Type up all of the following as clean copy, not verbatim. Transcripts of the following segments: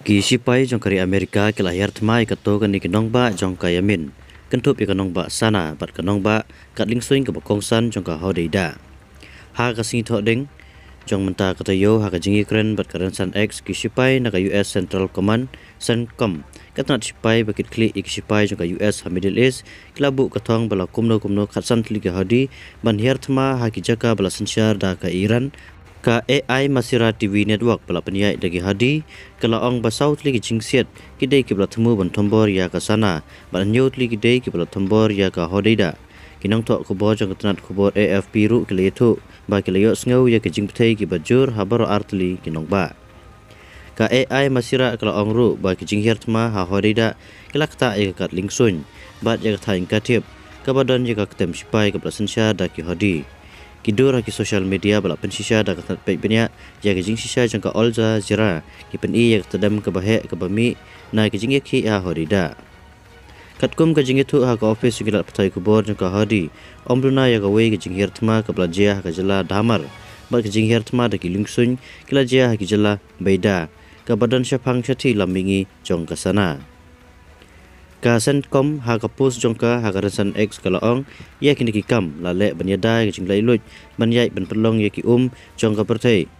Ki sipai jong kari Amerika ke lahir thmai ka to kan ni kinong ba jong ka yamin. Kentup ikanong ba sana bat kanong ba kat ling swing ka bakongsan jong ka hodeida. Ha ka singi tho ding jong menta ka tayo ha ka jingi kren bat karan san X ki sipai na ka US Central Command CENTCOM. Katnat sipai bakit kli ik sipai jong ka US ha Middle East klabu ka thong bala kumno khatsan tli ka hodi ban hier thma ha ki jaka bala sansyar da ka Iran ka AI Masira TV Network pala penyai dagi hadi kala ong basau tli ki jingsiat kidai ki bala themu ban thombor ya ka sana ban nyu tli kidai ki bala thombor ya ka hodeida kinong tho ko bo jong katnat ko bo AFP ru ki letu ba ki leyo sngo ya ki jingpthei ki bajur habaro artli kinong ba ka AI Masira kala ong ru ba ki jinghiar thma ha hodeida kilakta ya ka lingsun bat ya ka thain ka thiep ka badan ya ka tem sipai ka prasansya da ki hodi Kidur haki social media bala pensisya da katat baik banyak jaga jing sisya jangka Al Jazeera ki pen i yak tadam ke bahe ke bami na ki jing ki ha horida katkum ka jing itu ha ka office gilat patai kubor jangka hadi ombruna ya ga we ki jing her thma ka blajia ka jala damar ba ki jing her thma da ki lingsun kila jia ha ki jala beida ka badan syapang syati lambingi jong ka sana ka CENTCOM ha ka pos jongka ha ka rasan X kala ong ya kini ki kam la le ban yada ki jing lai lut ban yai ban pelong ya ki jongka perthei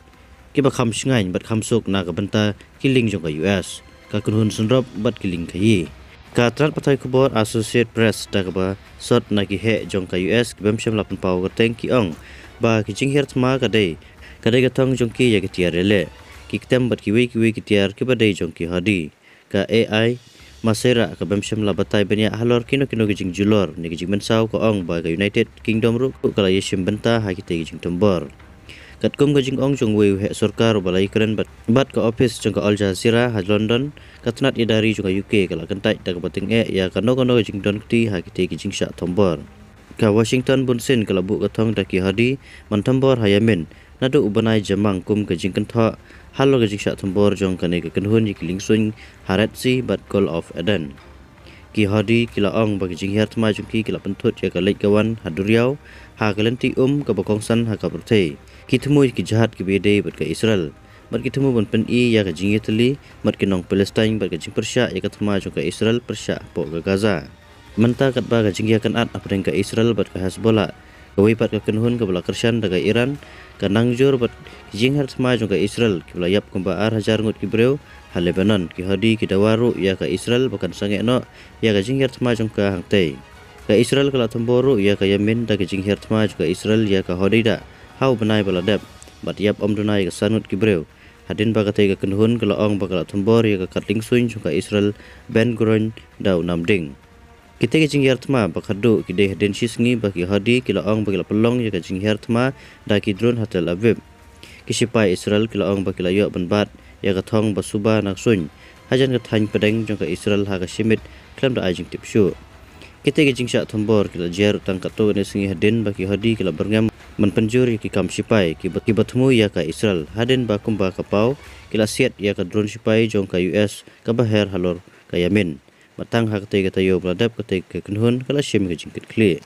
ki ba kham shngai bat kham suk na ka banta kiling jongka US ka kunhun sunrop bat kiling khai ka trat pathai khobor Associate Press da ka ba sot na ki he jongka US ki bam sham la pan paw ka teng ki ong ba ki jing her thma ka dei ka thong jongki ya ki tiar le ki ktem bat ki we ki tiar ki ba dei jongki hadi ka AI Masira ka bemsham la batai banyak halor kino ki jing julor ni ki jing mensau ko ong ba ka United Kingdom ru kala yeshim benta ha ki te jing tombor katkum ka jing ong jong we he sarkar balai kren bat ka office jong ka Al Jazeera ha London katnat idari jong ka UK kala kentai ta ka bating ya ka no jing don ti ha ki te jing sha tombor ka Washington bunsin kala bu ka thong ta ki hadi man tombor ha Yemen nadu ubanai jamang kum ka jing kentha halo ka jing sha tombor jong ka ne ka kenhun ki lingsun haratsi bat call of Eden ki hadi kila ong ba ki jing her thma jong ki kila penthut ya ka lek kawan haduriau ha ka lenti ka bakongsan ha ka perthei ki thmui ki jahat ki bede bat ka Israel bat ki thmu bon pen i ya ka jing itali mat ki nong Palestine bat ka jing persya ya ka thma jong ka Israel persya po ka Gaza menta kat ba ka jing ya kan at apreng ka Israel bat ka Hezbollah kawai pat ka kenhun ka bala kersyan daga Iran ka nangjur bat jing har thma jong ka Israel ki bala yap kumba ar hajar ngut ki breu ha Lebanon ki hadi ki dawaru ya ka Israel bakan sange no ya ka jing har thma jong ka hangtei ka Israel kala thomboru ya ka Yemen daga jing har thma jong ka Israel ya ka hodeida hau banai bala dep bat yap omdunai ka sanut ki breu hadin ba ka te ka kenhun kala ong bakala thombor ya ka katling suin jong ka Israel Ben Gurion dau namding kita ke jing her thma bakhadu ki de den shisngi ba ki hadi kila ong ba kila pelong ya ka jing her thma da ki drone hotel Aviv ki sipai Israel kila ong ba kila yo banbat ya ka thong ba suba nak sun hajan ka thain pedeng jong ka Israel ha ka shimit klam da ajing tipshu kita ke jing sha thombor kila jer tang ka to ne singi hadin ba ki hadi kila berngam man penjuri ki kam sipai ki bathmu ya ka Israel hadin ba kum ba ka pau kila siat ya ka drone sipai jong ka US ka baher halor ka Yemen matang hak te ka tayo bladap ka te ka kunhun kala shim ka jingkit kli